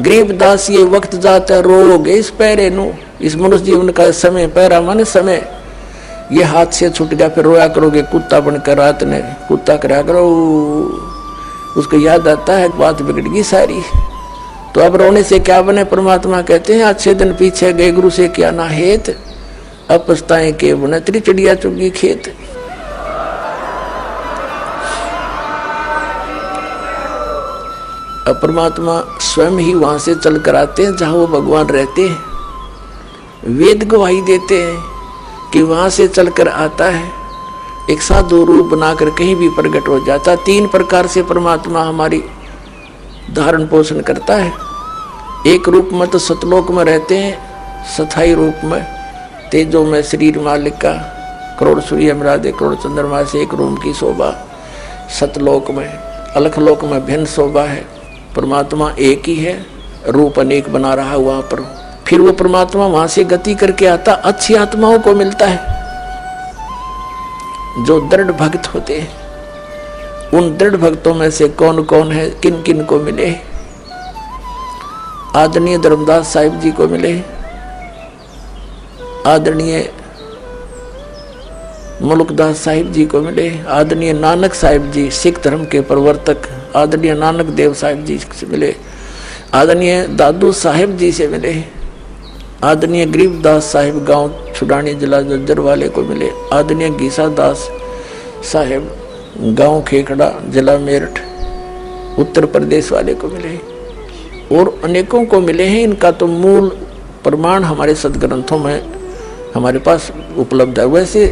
गरीबदास ये वक्त जाता रोग इस पैरे नु, इस मनुष्य जीवन का समय, पैरा माने समय, ये हाथ से छूट गया फिर रोया करोगे कुत्ता बनकर, रात ने कुत्ता करा करो, उसको याद आता है बात बिगड़ गई सारी। तो अब रोने से क्या बने? परमात्मा कहते हैं अच्छे दिन पीछे गए गुरु से क्या ना हेत, अब पछताएं के बने तेरी चिड़िया चुगी खेत। अब परमात्मा स्वयं ही वहां से चल कर आते हैं जहां वो भगवान रहते हैं। वेद गवाही देते हैं कि वहां से चलकर आता है, एक साधु रूप बनाकर कहीं भी प्रकट हो जाता। 3 प्रकार से परमात्मा हमारी धारण पोषण करता है। एक रूप में तो सतलोक में रहते हैं, स्थायी रूप में तेजो में शरीर मालिक का, करोड़ सूर्य मरादे करोड़ चंद्रमा से एक रूम की शोभा। सतलोक में, अलखलोक में भिन्न शोभा है। परमात्मा एक ही है, रूप अनेक बना रहा है वहां पर। फिर वो परमात्मा वहां से गति करके आता, अच्छी आत्माओं को मिलता है जो दृढ़ भक्त होते हैं। उन दृढ़ भक्तों में से कौन कौन है, किन किन को मिले? आदरणीय धर्मदास साहिब जी को मिले, आदरणीय मुल्कदास साहिब जी को मिले, आदरणीय नानक साहिब जी सिख धर्म के प्रवर्तक, आदरणीय नानक देव साहिब जी से मिले, आदरणीय दादू साहिब जी से मिले, आदरणीय गरीबदास साहिब गांव छुड़ानी जिला जज्जर वाले को मिले, आदरणीय गीसा दास साहिब गांव खेखड़ा जिला मेरठ उत्तर प्रदेश वाले को मिले, और अनेकों को मिले हैं। इनका तो मूल प्रमाण हमारे सदग्रंथों में हमारे पास उपलब्ध है। वैसे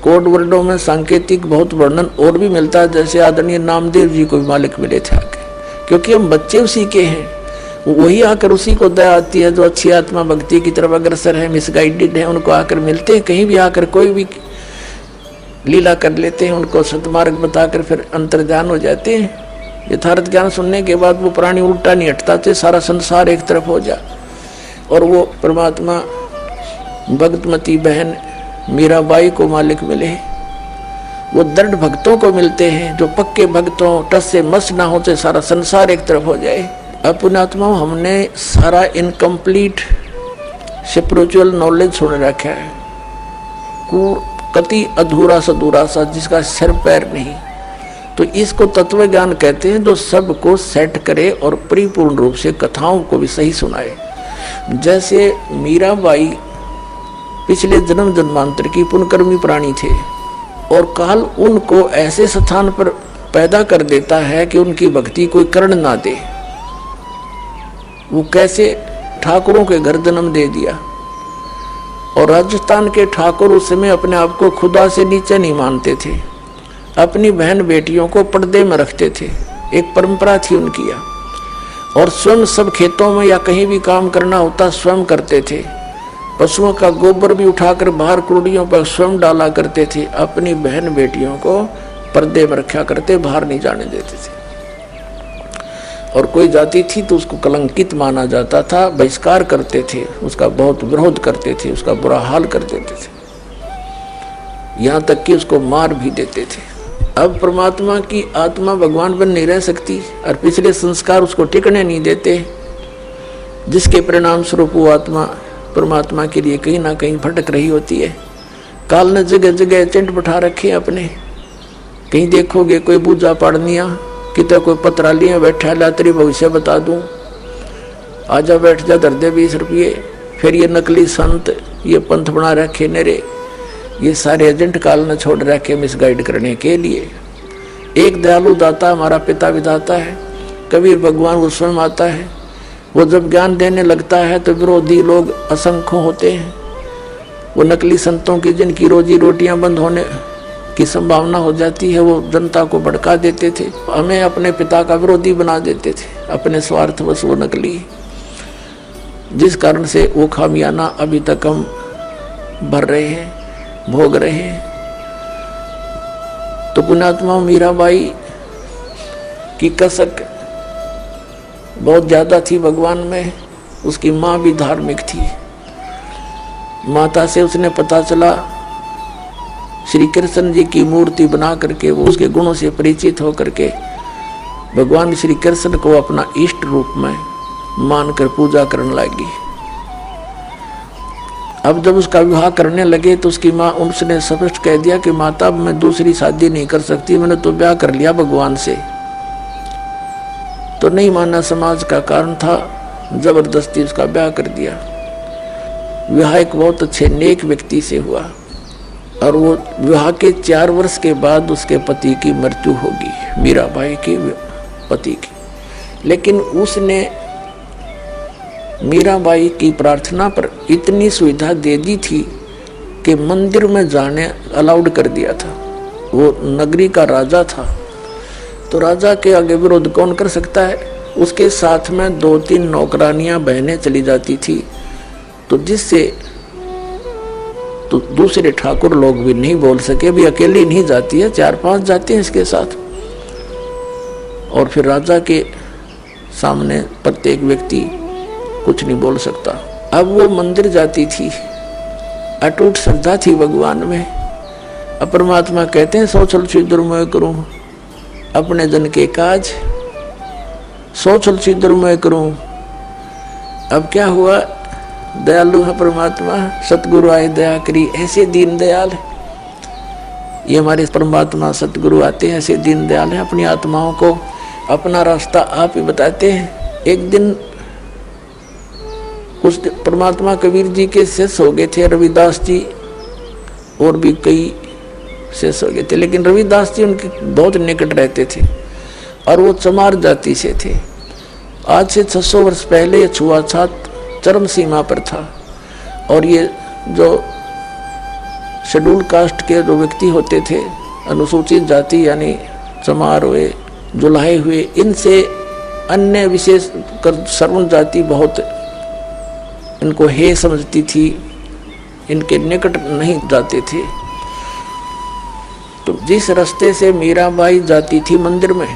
कोड वर्डों में सांकेतिक बहुत वर्णन और भी मिलता है, जैसे आदरणीय नामदेव जी को भी मालिक मिले थे आके, क्योंकि हम बच्चे उसी के हैं। वही आकर उसी को दया आती है जो अच्छी आत्मा भक्ति की तरफ अग्रसर है, मिसगाइडेड है, उनको आकर मिलते हैं। कहीं भी आकर कोई भी लीला कर लेते हैं, उनको सतमार्ग बताकर फिर अंतर्ध्यान हो जाते हैं। यथार्थ ज्ञान सुनने के बाद वो प्राणी उल्टा नहीं हटता थे, सारा संसार एक तरफ हो जा। और वो परमात्मा भगतमती बहन मीराबाई को मालिक मिले। वो दृढ़ भक्तों को मिलते हैं जो पक्के भक्तों, टस से मस ना होते सारा संसार एक तरफ हो जाए। अपनात्मा हमने सारा इनकम्प्लीट स्पिरिचुअल नॉलेज सुन रखा है, कति अधूरा सधूरा सा जिसका सिर पैर नहीं। तो इसको तत्व ज्ञान कहते हैं, जो सबको सेट करे और परिपूर्ण रूप से कथाओं को भी सही सुनाए। जैसे मीराबाई पिछले जन्म जन्मांतर की पुण्यकर्मी प्राणी थे, और काल उनको ऐसे स्थान पर पैदा कर देता है कि उनकी भक्ति कोई कर्ण ना दे। वो कैसे ठाकुरों के घर जन्म दे दिया, और राजस्थान के ठाकुर उस समय अपने आप को खुदा से नीचे नहीं मानते थे, अपनी बहन बेटियों को पर्दे में रखते थे, एक परंपरा थी उनकी। और स्वयं सब खेतों में या कहीं भी काम करना होता स्वयं करते थे। पशुओं का गोबर भी उठाकर बाहर कुड़ियों पर स्वयं डाला करते थे। अपनी बहन बेटियों को पर्दे में रखा करते, बाहर नहीं जाने देते थे। और कोई जाति थी तो उसको कलंकित माना जाता था, बहिष्कार करते थे, उसका बहुत विरोध करते थे, उसका बुरा हाल कर देते थे, यहाँ तक कि उसको मार भी देते थे। अब परमात्मा की आत्मा भगवान बन नहीं रह सकती, और पिछले संस्कार उसको टिकने नहीं देते, जिसके परिणाम स्वरूप वो आत्मा परमात्मा के लिए कहीं ना कहीं भटक रही होती है। काल ने जगह जगह एजेंट बैठा रखे अपने। कहीं देखोगे कोई पूजा पाड़निया, कितने कोई पत्रालियाँ बैठा ला तेरी भविष्य बता दूं, आजा बैठ जा धर दे 20 रुपये। फिर ये नकली संत, ये पंथ बना रखे नेरे, ये सारे एजेंट काल ने छोड़ रखे मिसगाइड करने के लिए। एक दयालु दाता हमारा पिता विधाता है, कबीर भगवान वो स्वयं आता है। वो जब ज्ञान देने लगता है तो विरोधी लोग असंख्य होते हैं। वो नकली संतों की जिनकी रोजी रोटियां बंद होने की संभावना हो जाती है, वो जनता को भड़का देते थे, हमें अपने पिता का विरोधी बना देते थे, अपने स्वार्थवश वो नकली, जिस कारण से वो खामियाना अभी तक हम भर रहे हैं, भोग रहे हैं। तो पुण्यात्मा मीराबाई की कसक बहुत ज्यादा थी भगवान में। उसकी माँ भी धार्मिक थी। माता से उसने पता चला, श्री कृष्ण जी की मूर्ति बना करके वो उसके गुणों से परिचित होकर के भगवान श्री कृष्ण को अपना इष्ट रूप में मानकर पूजा करने लगी। अब जब उसका विवाह करने लगे तो उसकी माँ उसने स्पष्ट कह दिया कि माता मैं दूसरी शादी नहीं कर सकती, मैंने तो ब्याह कर लिया भगवान से। तो नहीं माना, समाज का कारण था, जबरदस्ती उसका ब्याह कर दिया। विवाह एक बहुत अच्छे नेक व्यक्ति से हुआ और वो विवाह के 4 वर्ष के बाद उसके पति की मृत्यु होगी, मीराबाई के पति की। लेकिन उसने मीराबाई की प्रार्थना पर इतनी सुविधा दे दी थी कि मंदिर में जाने अलाउड कर दिया था। वो नगरी का राजा था, तो राजा के आगे विरोध कौन कर सकता है। उसके साथ में 2-3 नौकरानियां बहनें चली जाती थी, तो जिससे तो दूसरे ठाकुर लोग भी नहीं बोल सके, भी अकेली नहीं जाती है, 4-5 जाते हैं इसके साथ। और फिर राजा के सामने प्रत्येक व्यक्ति कुछ नहीं बोल सकता। अब वो मंदिर जाती थी, अटूट श्रद्धा थी भगवान में। अब परमात्मा कहते हैं सोचल छिद्र मैं करूं अपने जन के काज, सोचल छिद्र मैं करूं। अब क्या हुआ, दयालु है परमात्मा, सतगुरु आए दया करी, ऐसे दीन दयाल है ये हमारे परमात्मा। सतगुरु आते हैं ऐसे दीन दयाल है, अपनी आत्माओं को अपना रास्ता आप ही बताते हैं। एक दिन उस परमात्मा कबीर जी के शिष्य हो गए थे, रविदास जी और भी कई शिष्य हो गए थे, लेकिन रविदास जी उनके बहुत निकट रहते थे और वो चमार जाति से थे। आज से 600 वर्ष पहले छुआछूत चरम सीमा पर था और ये जो शेड्यूल कास्ट के जो व्यक्ति होते थे, अनुसूचित जाति यानी चमार हुए, जुलाहे हुए, इनसे अन्य विशेष कर सर्वण जाति बहुत इनको हे समझती थी, इनके निकट नहीं जाते थे। तो जिस रास्ते से मीराबाई जाती थी मंदिर में,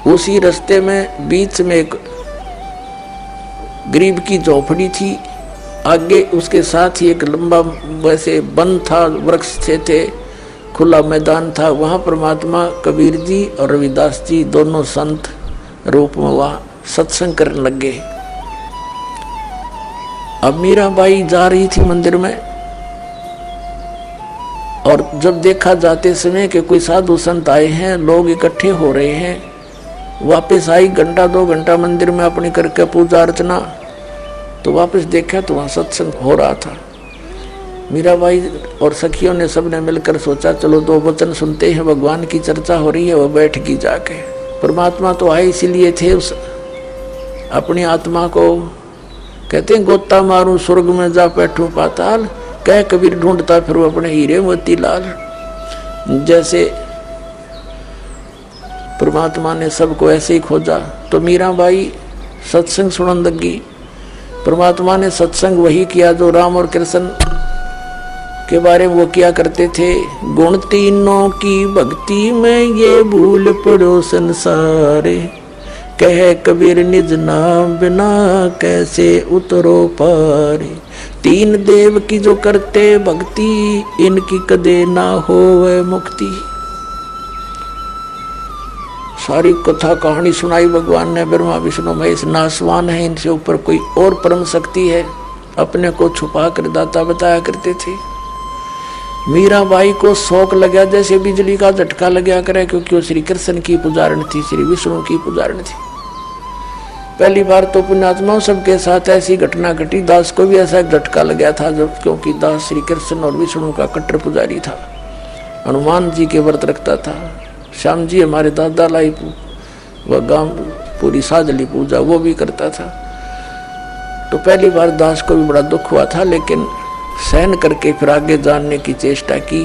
उसी रास्ते में बीच में एक गरीब की झोपड़ी थी, आगे उसके साथ ही एक लंबा वैसे वन था, वृक्ष थे, खुला मैदान था। वहाँ परमात्मा कबीर जी और रविदास जी दोनों संत रूप में वहाँ सत्संग करने लग गए। अब मीराबाई जा रही थी मंदिर में और जब देखा जाते समय कि कोई साधु संत आए हैं, लोग इकट्ठे हो रहे हैं, वापस आई 1-2 घंटा मंदिर में अपनी करके पूजा अर्चना, तो वापस देखा तो वहाँ सत्संग हो रहा था। मीराबाई और सखियों ने सबने मिलकर सोचा चलो 2 वचन सुनते हैं, भगवान की चर्चा हो रही है। वो बैठ गई जाके। परमात्मा तो आए इसीलिए थे, उस अपनी आत्मा को कहते हैं गोता मारूं स्वर्ग में जा बैठूं पाताल, कह कबीर ढूंढता फिर वो अपने हीरे मोती लाल। जैसे परमात्मा ने सबको ऐसे ही खोजा, तो मीराबाई सत्संग सुनने लगी। परमात्मा ने सत्संग वही किया जो राम और कृष्ण के बारे में वो किया करते थे। गुण तीनों की भक्ति में ये भूल पड़ो संसारे, कह कबीर निज नाम बिना कैसे उतरो पारे। 3 देव की जो करते भक्ति, इनकी कदे ना होवे मुक्ति। सारी कथा कहानी सुनाई भगवान ने। ब्रह्मा विष्णु महेश नासवान है, इनसे ऊपर कोई और परम शक्ति है, अपने को छुपा कर दाता बताया करते थे। मीराबाई को शौक लगा जैसे बिजली का झटका लगा करे, क्योंकि वो श्री कृष्ण की पुजारण थी, श्री विष्णु की पुजारण थी। पहली बार तो पुण्यात्माओं सबके साथ ऐसी घटना घटी। दास को भी ऐसा झटका लगा था, जब क्योंकि दास श्री कृष्ण और विष्णु का कट्टर पुजारी था, हनुमान जी के व्रत रखता था। श्याम जी हमारे दादा लाई वह गांव पूरी साजली पूजा वो भी करता था। तो पहली बार दास को भी बड़ा दुख हुआ था, लेकिन सहन करके फिर आगे जानने की चेष्टा की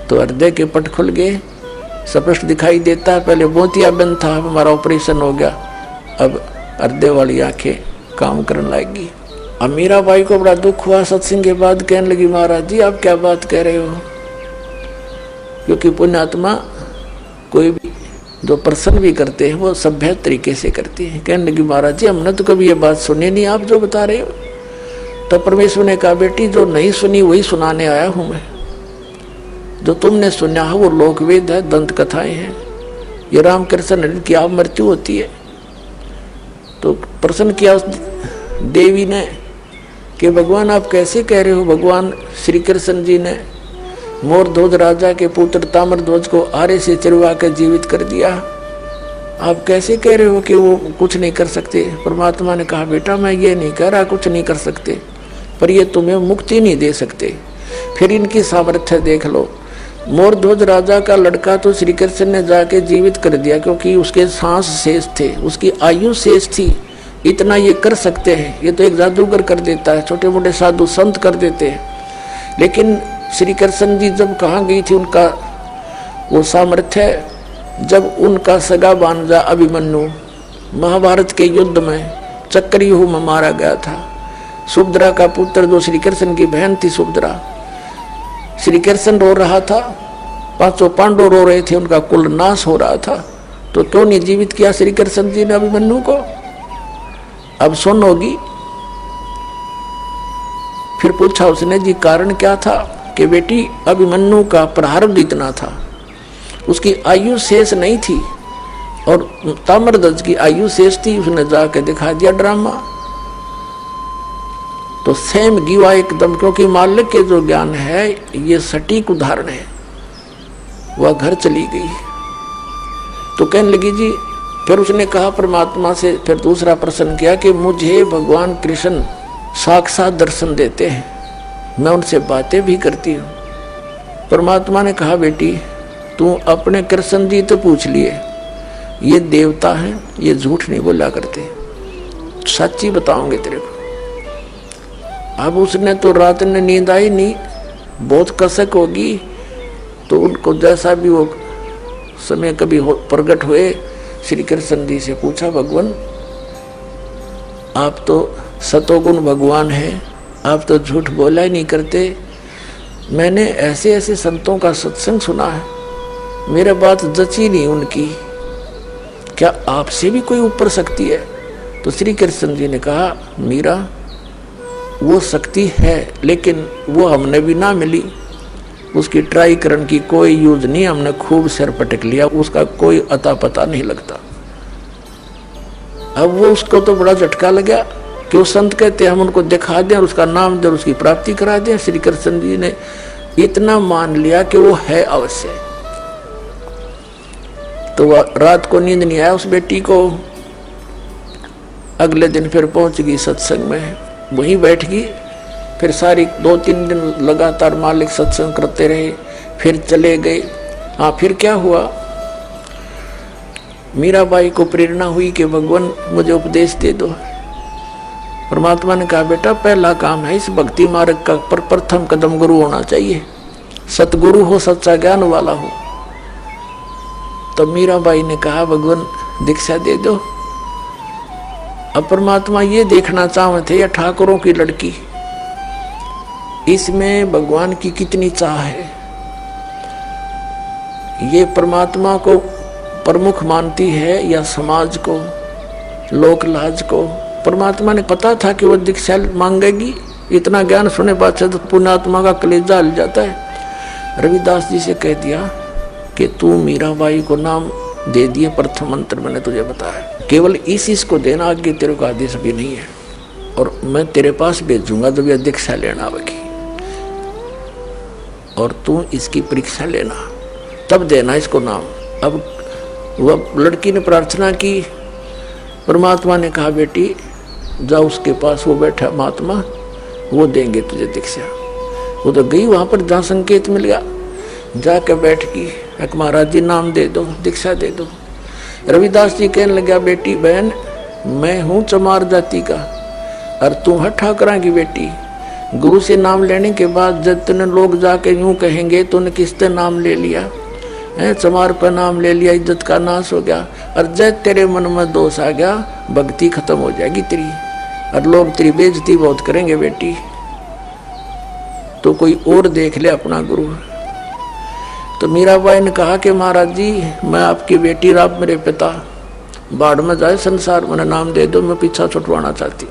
तो हृदय के पट खुल गए, स्पष्ट दिखाई देता है। पहले मोतियाबिंद था, हमारा ऑपरेशन हो गया, अब हृदय वाली आंखें काम करने लगेगी। अब मीराबाई को बड़ा दुख हुआ। सत्संग के बाद कहने लगी महाराज जी आप क्या बात कह रहे हो, क्योंकि पुण्यात्मा कोई भी जो प्रसन्न भी करते हैं वो सभ्य तरीके से करते हैं। कहने लगी महाराज जी हमने तो कभी ये बात सुनी नहीं, आप जो बता रहे हो। तो परमेश्वर ने कहा बेटी जो नहीं सुनी वही सुनाने आया हूं मैं। जो तुमने सुना है वो लोकवेद है, दंत कथाएं हैं। ये रामकृष्ण की आप मृत्यु होती है, तो प्रश्न किया उस देवी ने कि भगवान आप कैसे कह रहे हो। भगवान श्री कृष्ण जी ने मोरध्वज राजा के पुत्र ताम्रध्वज को आरे से चिरवा कर जीवित कर दिया, आप कैसे कह रहे हो कि वो कुछ नहीं कर सकते। परमात्मा ने कहा बेटा मैं ये नहीं कह रहा कुछ नहीं कर सकते, पर ये तुम्हें मुक्ति नहीं दे सकते। फिर इनकी सामर्थ्य देख लो। मोरध्वज राजा का लड़का तो श्री कृष्ण ने जाके जीवित कर दिया, क्योंकि उसके सांस शेष थे, उसकी आयु शेष थी। इतना ये कर सकते हैं, ये तो एक जादूगर कर देता है, छोटे मोटे साधु संत कर देते हैं। लेकिन श्री कृष्ण जी जब कहाँ गई थी उनका वो सामर्थ्य, जब उनका सगा भांजा अभिमन्यु महाभारत के युद्ध में चक्रव्यूह में मारा गया था। सुभद्रा का पुत्र जो श्री कृष्ण की बहन थी सुभद्रा, श्री कृष्ण रो रहा था, पांचों पांडव रो रहे थे, उनका कुल नाश हो रहा था, तो क्यों नहीं जीवित किया श्री कृष्ण जी ने अभिमन्यु को। अब सुन होगी। फिर पूछा उसने जी कारण क्या था, कि बेटी अभिमन्यु का प्रारब्ध इतना था, उसकी आयु शेष नहीं थी और ताम्रध्वज की आयु शेष थी। उसने जाके दिखा दिया ड्रामा, तो सेम गिवा एकदम, क्योंकि मालिक के जो ज्ञान है ये सटीक उदाहरण है। वह घर चली गई तो कहने लगी जी, फिर उसने कहा परमात्मा से, फिर दूसरा प्रश्न किया कि मुझे भगवान कृष्ण साक्षात दर्शन देते हैं, मैं उनसे बातें भी करती हूँ। परमात्मा ने कहा बेटी तू अपने कृष्ण जी तो पूछ लिए, ये देवता हैं, ये झूठ नहीं बोला करते, सच्ची बताओगे तेरे को। अब उसने तो रात में नींद आई नहीं, बहुत कसक होगी, तो उनको जैसा भी वो समय कभी प्रकट हुए श्री कृष्ण जी से पूछा भगवान आप तो सतोगुण भगवान हैं, आप तो झूठ बोला ही नहीं करते। मैंने ऐसे ऐसे संतों का सत्संग सुना है, मेरा बात जची नहीं उनकी, क्या आपसे भी कोई ऊपर शक्ति है। तो श्री कृष्ण जी ने कहा मीरा वो शक्ति है, लेकिन वो हमने भी ना मिली, उसकी ट्राई करने की कोई यूज नहीं, हमने खूब सिर पटक लिया, उसका कोई अता पता नहीं लगता। अब वो उसको तो बड़ा झटका लगा कि वो संत कहते हम उनको दिखा दें और उसका नाम दें, उसकी प्राप्ति करा दें। श्री कृष्ण जी ने इतना मान लिया कि वो है अवश्य। तो वह रात को नींद नहीं आया उस बेटी को। अगले दिन फिर पहुंच गई सत्संग में, वहीं बैठ गई। फिर सारी 2-3 दिन लगातार मालिक सत्संग करते रहे, फिर चले गए। हाँ फिर क्या हुआ, मीराबाई को प्रेरणा हुई कि भगवान मुझे उपदेश दे दो। परमात्मा ने कहा बेटा पहला काम है इस भक्ति मार्ग का प्रथम कदम गुरु होना चाहिए, सतगुरु हो, सच्चा ज्ञान वाला हो। तो मीराबाई ने कहा भगवान दीक्षा दे दो। अब परमात्मा ये देखना चाहते या ठाकुरों की लड़की, इसमें भगवान की कितनी चाह है। ये परमात्मा को प्रमुख मानती है या समाज को, लोक लाज को। परमात्मा ने पता था कि वो दीक्षा मांगेगी, इतना ज्ञान सुने बाद से तो पुण्यात्मा का कलेजा हिल जाता है। रविदास जी से कह दिया कि तू मीराबाई को नाम दे दिए, प्रथम मंत्र मैंने तुझे बताया, केवल इस को देना, आगे तेरे को आदेश भी नहीं है। और मैं तेरे पास भेजूंगा जब यह दीक्षा लेना आवेगी, और तू इसकी परीक्षा लेना, तब देना इसको नाम। अब वह लड़की ने प्रार्थना की, परमात्मा ने कहा बेटी जा उसके पास, वो बैठा महात्मा, वो देंगे तुझे दीक्षा। वो तो गई वहां पर जहाँ संकेत मिल गया, जाकर बैठ गई, एक महाराज जी नाम दे दो, दीक्षा दे दो। रविदास जी कहने लगा बेटी बहन मैं हूँ चमार जाति का और तू है ठाकरा की बेटी। गुरु से नाम लेने के बाद जब तूने लोग जाके यूं कहेंगे तूने किससे नाम ले लिया है, चमार पर नाम ले लिया, इज्जत का नाश हो गया। और जब तेरे मन में दोष आ गया भक्ति खत्म हो जाएगी तेरी, और लोग तेरी बेइज्जती बहुत करेंगे बेटी, तो कोई और देख ले अपना गुरु। तो मीराबाई ने कहा कि महाराज जी मैं आपकी बेटी, आप मेरे पिता, बाढ़ में जाए संसार, मैंने नाम दे दो, मैं पीछा छुटवाना चाहती।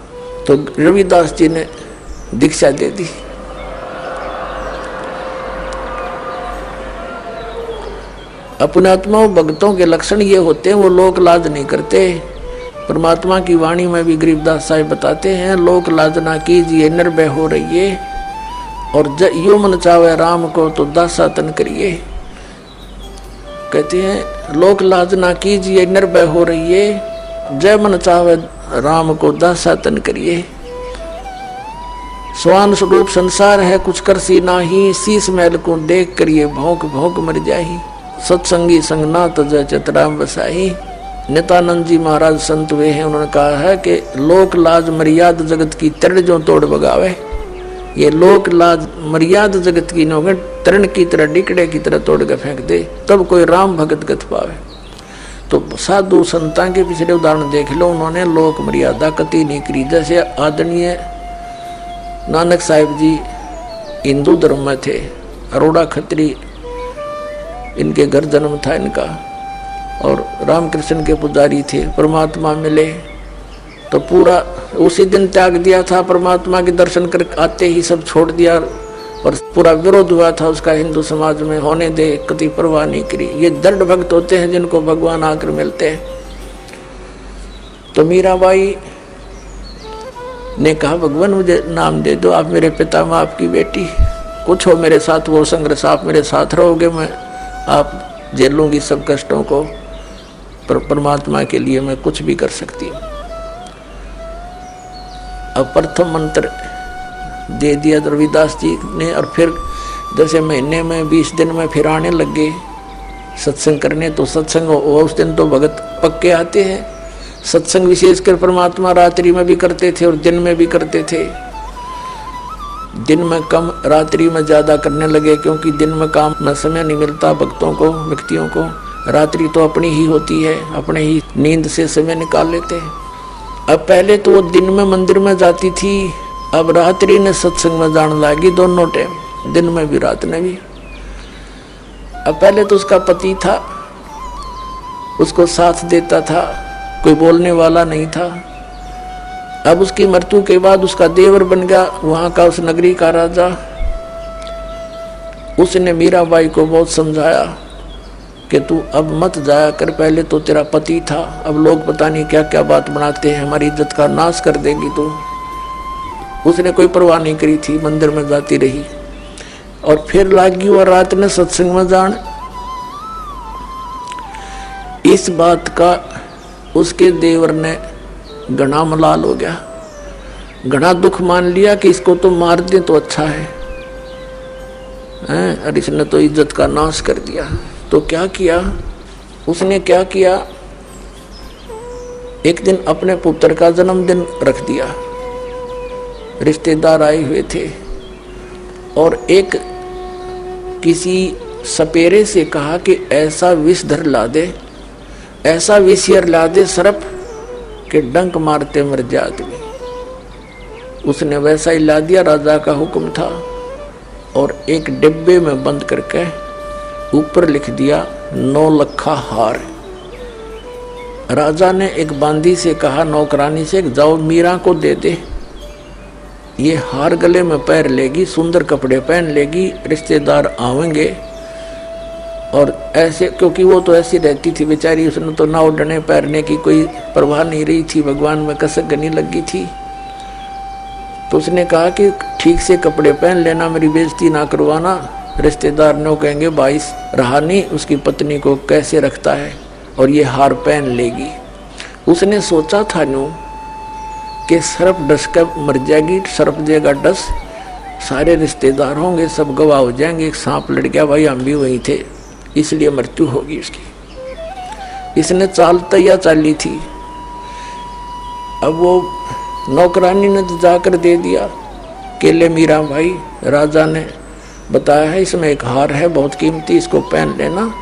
तो रविदास जी ने दीक्षा दे दी। अपने आत्माओं भक्तों के लक्षण ये होते हैं, वो लोक लाज नहीं करते, परमात्मा की वाणी में भी गरीबदास साहिब बताते हैं, लोक लाजना कीजिए निर्भय हो रहिए, और यो मन चावे राम को तो दासा तन करिए। कहते हैं लोक लाजना कीजिए निर्भय हो रहिए, जय मन चावे राम को दासा तन करिए। स्वान स्वरूप संसार है कुछ कर सी नाही, शीस महल को देख करिए भौंक भौंक मर जाही। सत्संगी संग ना तजय चितराम बसाही। नित्यानंद जी महाराज संत वे हैं, उन्होंने कहा है कि लोक लाज मर्याद जगत की तरण जो तोड़ बगावे। ये लोक लाज मर्याद जगत की नौगे तरण की तरह डिकड़े की तरह तोड़ के फेंक दे, तब कोई राम भगत गत पावे। तो साधु संतां के पिछले उदाहरण देख लो, उन्होंने लोक मर्यादा कति नहीं करी। जैसे आदरणीय नानक साहिब जी हिंदू धर्म में थे, अरोड़ा खत्री इनके घर जन्म था इनका, और रामकृष्ण के पुजारी थे। परमात्मा मिले तो पूरा उसी दिन त्याग दिया था, परमात्मा के दर्शन कर आते ही सब छोड़ दिया, और पूरा विरोध हुआ था उसका हिंदू समाज में, होने दे, कति परवाह नहीं करी। ये दृढ़ भक्त होते हैं जिनको भगवान आकर मिलते हैं। तो मीराबाई ने कहा भगवान मुझे नाम दे दो, आप मेरे पिता माँ आपकी बेटी, कुछ हो मेरे साथ वो संघर्ष, आप मेरे साथ रहोगे, मैं आप झेलूंगी सब कष्टों को, पर परमात्मा के लिए मैं कुछ भी कर सकती हूँ। अब प्रथम मंत्र दे दिया रविदास जी ने, और फिर जैसे महीने में 20 दिन में फिर आने लगे सत्संग करने। तो सत्संग उस दिन तो भगत पक्के आते हैं। सत्संग विशेषकर परमात्मा रात्रि में भी करते थे और दिन में भी करते थे। दिन में कम, रात्रि में ज्यादा करने लगे, क्योंकि दिन में काम में समय नहीं मिलता भक्तों को, व्यक्तियों को। रात्रि तो अपनी ही होती है, अपने ही नींद से समय निकाल लेते हैं। अब पहले तो वो दिन में मंदिर में जाती थी, अब रात्रि ने सत्संग में जाने लगी, दोनों टाइम, दिन में भी रात में भी। अब पहले तो उसका पति था, उसको साथ देता था, कोई बोलने वाला नहीं था। अब उसकी मृत्यु के बाद उसका देवर बन गया वहां का, उस नगरी का राजा। उसने मीराबाई को बहुत समझाया कि तू अब मत जाया कर, पहले तो तेरा पति था, अब लोग पता नहीं क्या क्या बात बनाते हैं, हमारी इज्जत का नाश कर देगी तू। उसने कोई परवाह नहीं करी थी, मंदिर में जाती रही। और फिर लागी और रात में सत्संग में जान। इस बात का उसके देवर ने घना मलाल हो गया, घना दुख मान लिया कि इसको तो मार दे तो अच्छा है, और इसने तो इज्जत का नाश कर दिया। तो क्या किया उसने, क्या किया, एक दिन अपने पुत्र का जन्मदिन रख दिया, रिश्तेदार आए हुए थे, और एक किसी सपेरे से कहा कि ऐसा विषधर ला दे, ऐसा विषयर ला दे सर्प के डंक मारते मर जाए आदमी। उसने वैसा ही ला दिया, राजा का हुक्म था, और एक डिब्बे में बंद करके ऊपर लिख दिया 9 लखा हार। राजा ने एक बांदी से कहा, नौकरानी से, जाओ मीरा को दे दे, ये हार गले में पैर लेगी, सुंदर कपड़े पहन लेगी, रिश्तेदार आवेंगे। और ऐसे, क्योंकि वो तो ऐसी रहती थी बेचारी, उसने तो ना उड़ने पैरने की कोई परवाह नहीं रही थी, भगवान में कसक गनी लगी थी। तो उसने कहा कि ठीक से कपड़े पहन लेना, मेरी बेइज्जती ना करवाना, रिश्तेदार ने कहेंगे भाई रहा नहीं उसकी पत्नी को कैसे रखता है, और ये हार पहन लेगी। उसने सोचा था न्यू कि सर्प डस कर मर जाएगी, सर्प देगा डस, सारे रिश्तेदार होंगे, सब गवाह हो जाएंगे, एक सांप लड़ गया, भाई हम भी वहीं थे, इसलिए मृत्यु होगी इसकी। इसने चाल तैयार चाली थी। अब वो नौकरानी ने तो जाकर दे दिया केले, मीरा भाई राजा ने बताया है इसमें एक हार है बहुत कीमती, इसको पहन लेना,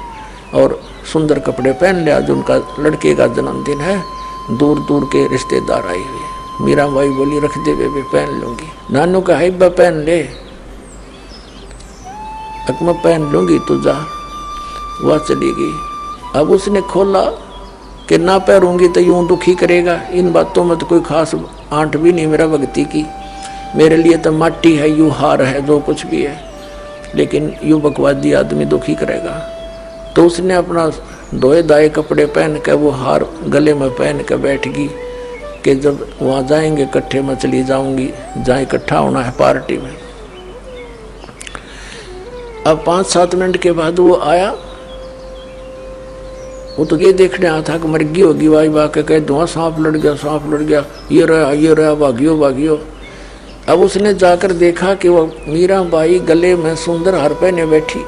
और सुंदर कपड़े पहन ले, आज उनका लड़के का जन्मदिन है, दूर दूर के रिश्तेदार आए हुए। मीरा भाई बोली रख दे बेबे, पहन लूंगी। नानू का हाइबा पहन ले, अकमा पहन लूंगी, तू जा। वह चली गई। अब उसने खोला कि ना पहनूंगी तो यूं दुखी करेगा, इन बातों में तो कोई खास आंट भी नहीं मेरा भक्ति की, मेरे लिए तो माटी है, यू हार है, जो कुछ भी है, लेकिन यू बकवादी आदमी दुखी करेगा। तो उसने अपना धोए दाए कपड़े पहन के वो हार गले में पहन के बैठ गई कि जब वहाँ जाएंगे इकट्ठे में चली जाऊंगी, जहाँ इकट्ठा होना है पार्टी में। अब 5-7 मिनट के बाद वो आया। वो तो ये देखने आया था कि मर्गी होगी, वाई वाह के कह धुआं सांप लड़ गया, ये रहा भागियो। अब उसने जाकर देखा कि वो मीरा बाई गले में सुंदर हार पहने बैठी।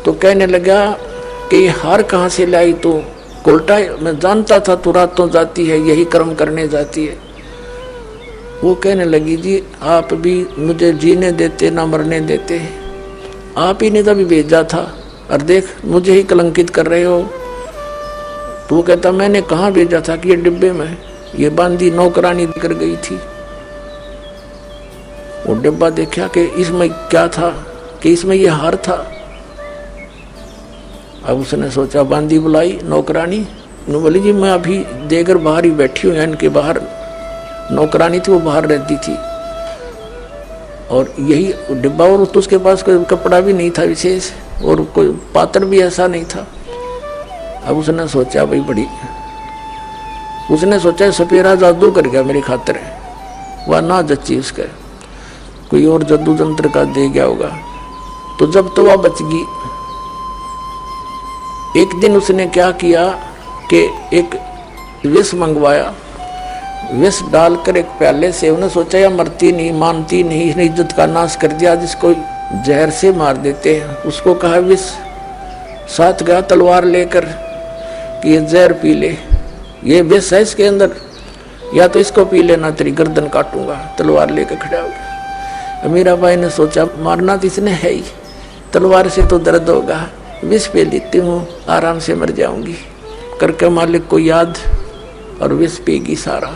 तो कहने लगा कि ये हार कहाँ से लाई तू? उल्टा मैं जानता था तू रातों जाती है, यही कर्म करने जाती है। वो कहने लगी जी आप भी मुझे जीने देते ना मरने देते, आप ही ने तभी भेजा था और देख मुझे ही कलंकित कर रहे हो। तो वो कहता मैंने कहाँ भेजा था कि ये डिब्बे में ये बांधी नौकरानी कर गई थी। वो डिब्बा देखा कि इसमें क्या था, कि इसमें ये हार था। अब उसने सोचा बांदी बुलाई नौकरानी, बोली जी मैं अभी देकर बाहर ही बैठी हूँ, इनके बाहर नौकरानी थी वो बाहर रहती थी और यही डिब्बा, और तो उसके पास कोई कपड़ा भी नहीं था विशेष और कोई पात्र भी ऐसा नहीं था। अब उसने सोचा भाई बड़ी, उसने सोचा सपेरा जादू कर गया मेरी खातिर, वह ना जच्ची उसका, कोई और जादू जंत्र का दे गया होगा। तो जब तो वह बच गई। एक दिन उसने क्या किया कि एक विष मंगवाया, विष डालकर एक प्याले से, उन्हें सोचा या मरती नहीं मानती नहीं, इसने इज्जत का नाश कर दिया, जिसको जहर से मार देते हैं। उसको कहा विष, साथ गया तलवार लेकर कि ये जहर पी ले, ये विष है इसके अंदर, या तो इसको पी लेना तेरी गर्दन काटूंगा। तलवार लेकर खड़ा हो गया। मीरा बाई ने सोचा मारना तो इसने है ही, तलवार से तो दर्द होगा, विष पे लेती हूँ आराम से मर जाऊंगी। करके मालिक को याद और विष पीगी सारा।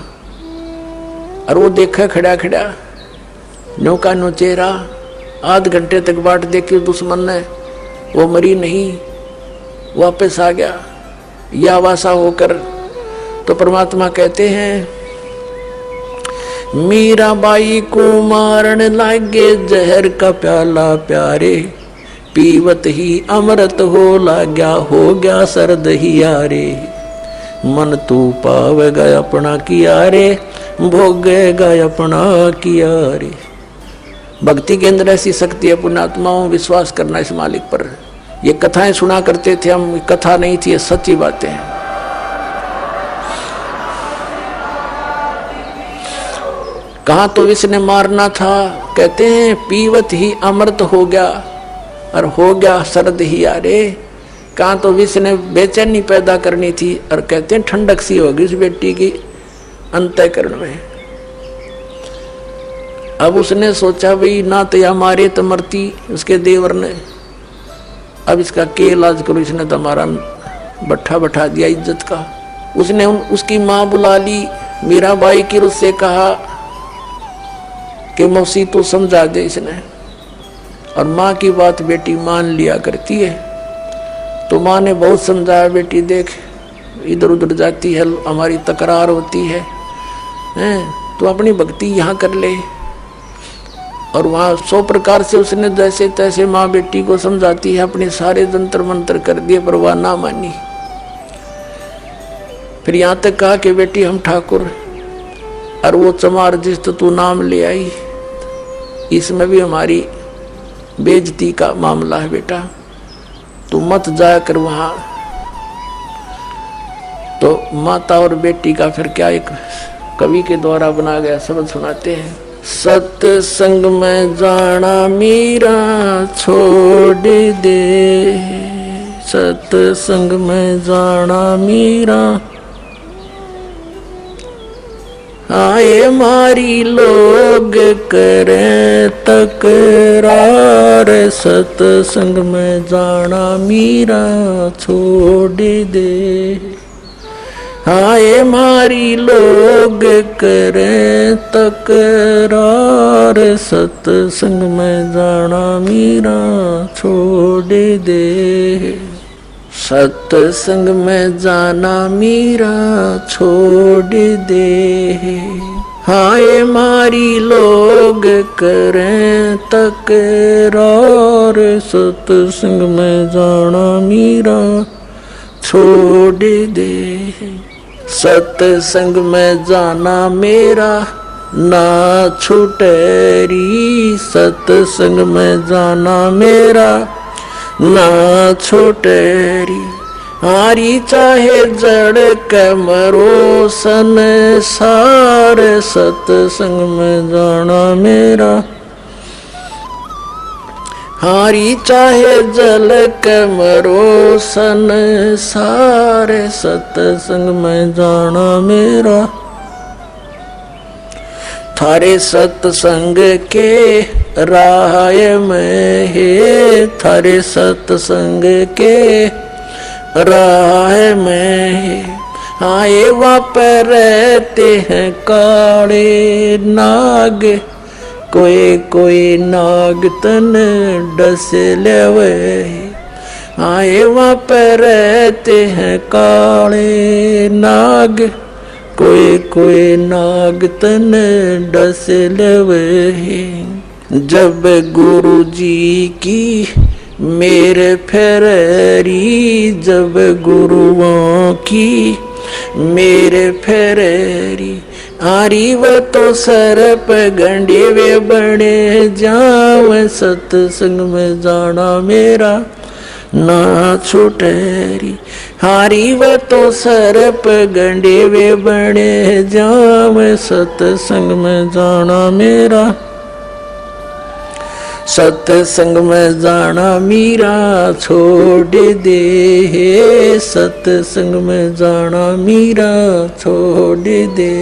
और वो देखा खड़ा खड़ा नौका नो चेहरा, आध घंटे तक बाट देखी दुश्मन ने, वो मरी नहीं, वापस आ गया या वासा होकर। तो परमात्मा कहते हैं मीरा बाई को मारन लागे जहर का प्याला प्यारे, पीवत ही अमृत हो लाग्या, हो गया सर्द ही यारे। मन तू पावेगा अपना किया रे, भोगेगा अपना किया रे। भक्ति के अंदर ऐसी शक्ति है पुण्यात्माओं, विश्वास करना इस मालिक पर। ये कथाएं सुना करते थे हम, कथा नहीं थी, ये सच्ची बातें हैं। कहाँ तो इसने मारना था, कहते हैं पीवत ही अमृत हो गया और हो गया सर्द ही यारे। कहाँ तो विष ने बेचैनी पैदा करनी थी और कहते हैं ठंडक सी होगी उस बेटी की अंतःकरण में। अब उसने सोचा भाई ना तो या मारे तो मरती उसके देवर ने, अब इसका के इलाज करो, इसने तो हमारा बट्ठा बैठा दिया इज्जत का। उसने उसकी माँ बुला ली मीरा बाई की, उससे कहा कि मौसी तू समझा दे इसने। और माँ की बात बेटी मान लिया करती है। तो माँ ने बहुत समझाया, बेटी देख इधर उधर जाती है, हमारी तकरार होती है, तो अपनी भक्ति यहाँ कर ले। और वहाँ 100 प्रकार से उसने जैसे तैसे माँ बेटी को समझाती है, अपने सारे जंतर मंत्र कर दिए पर वह ना मानी। फिर यहाँ तक कहा कि बेटी हम ठाकुर, और वो चमार जिस तो तू नाम ले आई, इसमें भी हमारी बेइज्जती का मामला है बेटा, तू मत जाया कर वहां। तो माता और बेटी का फिर क्या एक कवि के द्वारा बना गया शब्द सुनाते हैं। सत्संग में जाना मीरा छोड़ दे, सत्संग में जाना मीरा, आए मारी लोग करे तकरार, सत्संग में जाना मीरा छोड़ दे। आए मारी लोग करे तकरार, सत्संग में जाना मीरा छोड़ दे। सत्संग में जाना मीरा छोड़ दे, हाय मारी लोग करें तकरार, सत्संग में जाना मीरा छोड़ दे। सत्संग में जाना मेरा ना छूटेरी, सत्संग में जाना मेरा ना छूटेरी। हारी चाहे जड़ के मरो संसार, सत्संग में जाना मेरा। हारी चाहे जल के मरो संसार, सत्संग में जाना मेरा। थारे सत्संग के राह में है, थारे सत्संग के राह में आए वहाँ पर रहते हैं काले नाग, कोई कोई नाग तन डस लेवे। आए वहाँ पर रहते हैं काले नाग, कोई कोई नाग तन डस लेवे। जब गुरु जी की मेरे फेरी, जब गुरुओं की मेरे फेरी। आरी व तो सरप गंडे वे बने जाव, सत्संग में जाना मेरा ना छूटेरी। हारी व तो सरप गंडे वे बने जाव, सत्संग में जाना मेरा। सत्संग में जाना मीरा छोड़ दे, सत्संग में जाना मीरा छोड़ दे।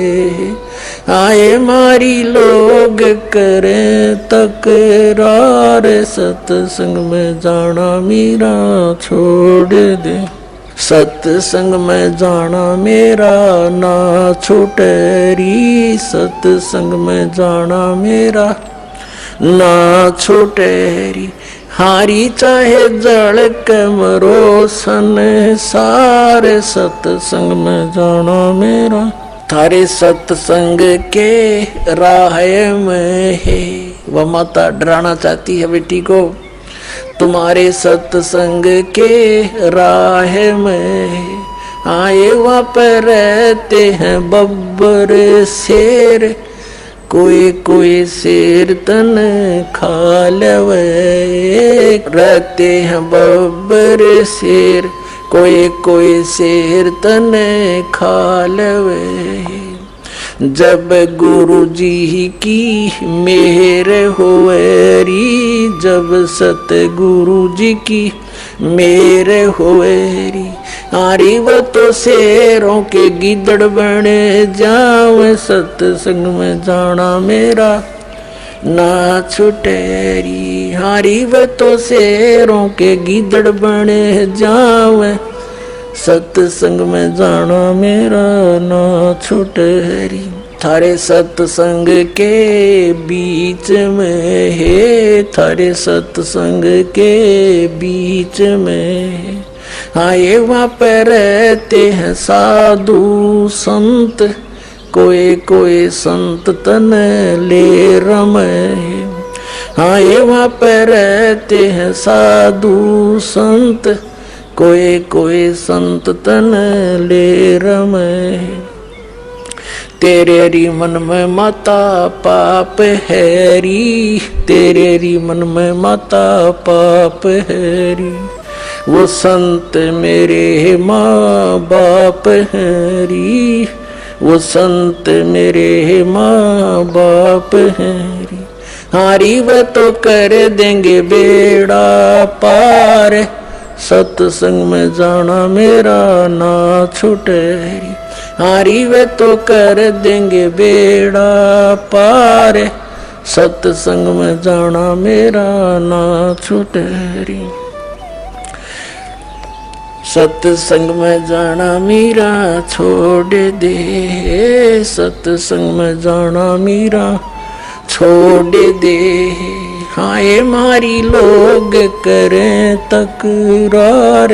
आए मारी लोग करें तकरार, सत्संग में जाना मीरा छोड़ दे। सत्संग में जाना मेरा ना छूटेरी, सत्संग में जाना मेरा ना छूटेरी। हारी चाहे जड़ के मरो संसार, सत्संग में जाना मेरा। थारे सत्संग के राह में है। वह माता डराना चाहती है बेटी को, तुम्हारे सत्संग के राह में आए वहाँ पर रहते हैं बब्बर शेर, कोई कोई शेर तन खा लेवे। रहते हैं बब्बर शेर, कोई कोई शेर तन खा लेवे। जब गुरु जी की मेहर होवेरी, जब सतगुरु जी की मेहर होवेरी। आरी वो तो शेरों के गिदड़ बने जावे, सत्संग में जाना मेरा ना छुटेरी। हारी वो तो शेरों के गिदड़ बने जावे, सत्संग में जाना मेरा ना छुटेरी। थारे सत्संग के बीच में है, थारे सत्संग के बीच में आए वहाँ पर रहते हैं साधु संत, कोई कोई संत तन ले रमे। आए वहाँ पर रहते हैं साधु संत, कोई कोई संत तन ले रमे। तेरे री मन में माता पाप है री, तेरे री मन में माता पाप है री। वो संत मेरे माँ बाप हैं री, वो संत मेरे माँ बाप हैं री। हारी वह तो कर देंगे बेड़ा पार, सत्संग में जाना मेरा ना छूटेरी। हारी वे तो कर देंगे बेड़ा पार, सत्संग में जाना मेरा ना छूटेरी। सत्संग में जाना मेरा छोड़ दे, सत्संग में जाना मेरा छोड़ दे। हाय मारी लोग करें तकरार,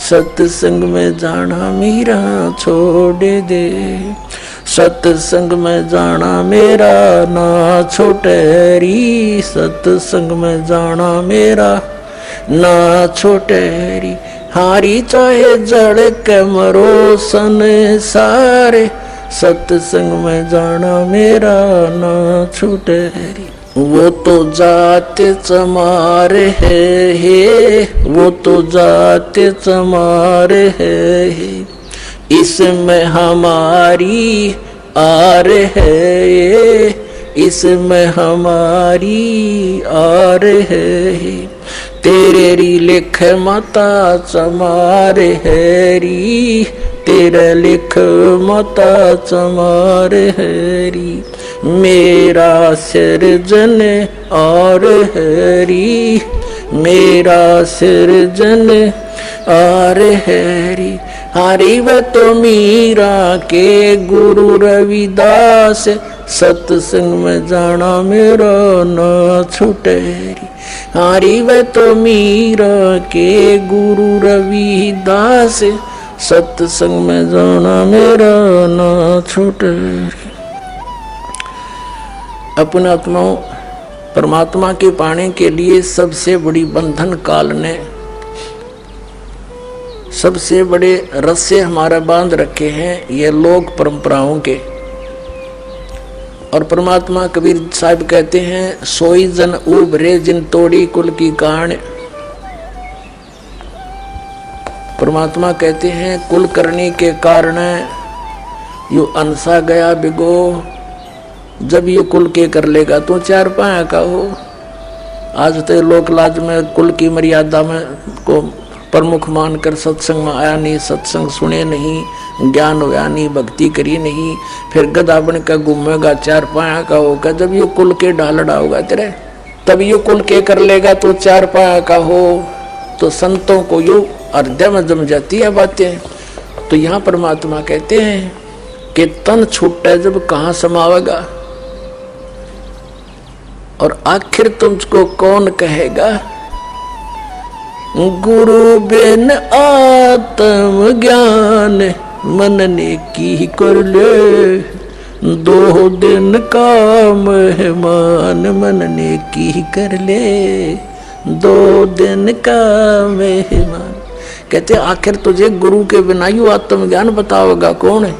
सत्संग में जाना मेरा छोड़ दे। सत्संग में जाना मेरा ना छोटे री, सत्संग में जाना मेरा ना छोटे री। हारी चाहे जड़ के मरो संसारे, सत्संग में जाना मेरा ना छूटे री। वो तो जाते चमारे है, वो तो जाते चमारे है, इसमें हमारी आर है, इसमें हमारी आर है। तेरे री लिख माता चमारे हैरी, तेरे लिख माता चमारे हैरी। मेरा सिरजन और हैरी, मेरा सिरजन और हैरी। हरि व तो मीरा के गुरु रविदास, सत्संग में जाना मेरा ना छूटे री। हरि व तो मीरा के गुरु रविदास, सत्संग में जाना मेरा ना छूटे री। अपने आत्माओं परमात्मा के पाने के लिए सबसे बड़ी बंधन काल ने, सबसे बड़े रस्से हमारा बांध रखे हैं ये लोक परंपराओं के। और परमात्मा कबीर साहब कहते हैं, सोई जन उभरे जिन तोड़ी कुल की कान। परमात्मा कहते हैं कुल करने के कारण यू अनसा गया बिगो, जब ये कुल के कर लेगा तो चार पाया का हो। आज तो लोक लाज में कुल की मर्यादा में को प्रमुख मानकर सत्संग में आया नहीं, सत्संग सुने नहीं, ज्ञान होया नहीं, भक्ति करी नहीं, फिर गधा बन का घूमेगा, चार पाया का होगा। जब ये कुल के ढालड़ा होगा तेरे, तब ये कुल के कर लेगा तो चार पाया का हो। तो संतों को यू हृदय में जम जाती है बातें। तो यहाँ परमात्मा कहते हैं कि तन छूटे जब कहाँ समावेगा, और आखिर तुमको कौन कहेगा। गुरु बिन आत्म ज्ञान मन ने की कर ले, 2 दिन का मेहमान मन ने की कर ले, 2 दिन का मेहमान। कहते आखिर तुझे गुरु के बिना यू आत्म ज्ञान बताओगा कौन है।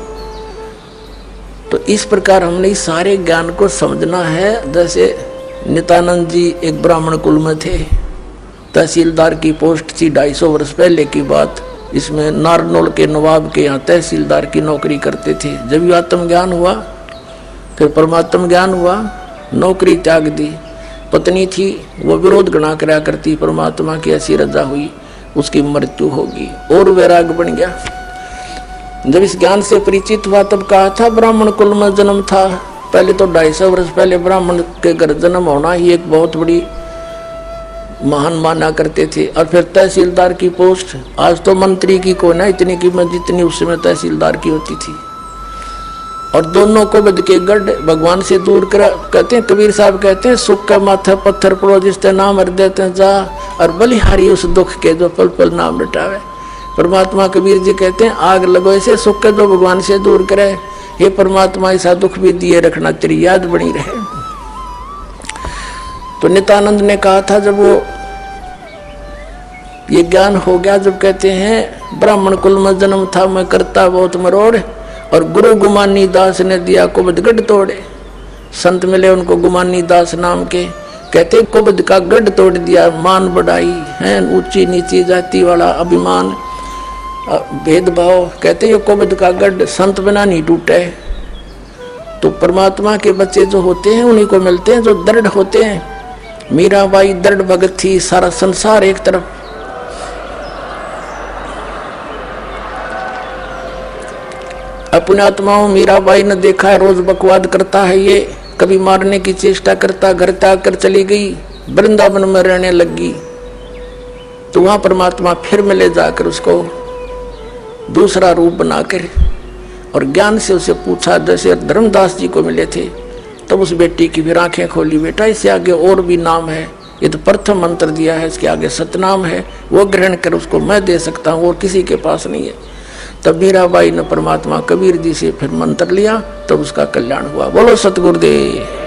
तो इस प्रकार हमने इस सारे ज्ञान को समझना है। जैसे नित्यानंद जी एक ब्राह्मण कुल में थे, तहसीलदार की पोस्ट थी, 250 वर्ष पहले की बात। इसमें नारनौल के नवाब के यहाँ तहसीलदार की नौकरी करते थे। जब ये आत्म ज्ञान हुआ, फिर परमात्म ज्ञान हुआ, नौकरी त्याग दी। पत्नी थी वो विरोध गणा करा करती, परमात्मा की ऐसी रजा हुई, उसकी मृत्यु होगी और वैराग बन गया। जब इस ज्ञान से परिचित हुआ तब कहा था ब्राह्मण कुल में जन्म था। पहले तो 250 वर्ष पहले ब्राह्मण के घर जन्म होना ही एक बहुत बड़ी महान माना करते थे। और फिर तहसीलदार की पोस्ट, आज तो मंत्री की को ना इतनी कीमत जितनी उस समय तहसीलदार की होती थी। और दोनों को बद के गढ़ भगवान से दूर करा। कहते हैं कबीर साहब कहते हैं, सुख का माथा पत्थर पड़ो जिसते नाम हृदय ते जा, और बलिहारी उस दुख के जो पल पल नाम रटावे। परमात्मा कबीर जी कहते हैं आग लगो ऐसे सुख के जो भगवान से दूर करे। हे परमात्मा ऐसा दुख भी दिए रखना, तेरी याद बनी रहे। तो नित्यानंद ने कहा था जब वो ये ज्ञान हो गया, जब कहते हैं ब्राह्मण कुल में जन्म था मैं करता बहुत मरोड़, और गुरु गुमानी दास ने दिया कुबद गढ़ तोड़े। संत मिले उनको गुमानी दास नाम के, कहते कुबद का गढ़ तोड़ दिया। मान बढ़ाई है, ऊंची नीची जाति वाला अभिमान भेदभाव, कहते ये कुबद का गढ़ संत बिना नहीं टूटे। तो परमात्मा के बच्चे जो होते हैं उन्हीं को मिलते हैं जो दृढ़ होते हैं। मीराबाई दृढ़ भगत थी, सारा संसार एक तरफ। अपने आत्माओं मीराबाई ने देखा है रोज बकवाद करता है ये, कभी मारने की चेष्टा करता, घर त्याग कर चली गई, वृंदावन में रहने लगी। तो वहां परमात्मा फिर मिले जाकर उसको दूसरा रूप बनाकर, और ज्ञान से उसे पूछा, जैसे धर्मदास जी को मिले थे। तब उस बेटी की भी आंखें खोली, बेटा इससे आगे और भी नाम है, ये तो प्रथम मंत्र दिया है, इसके आगे सतनाम है, वो ग्रहण कर, उसको मैं दे सकता हूँ और किसी के पास नहीं है। तब मीराबाई ने परमात्मा कबीर जी से फिर मंत्र लिया, तब उसका कल्याण हुआ। बोलो सतगुरुदेव।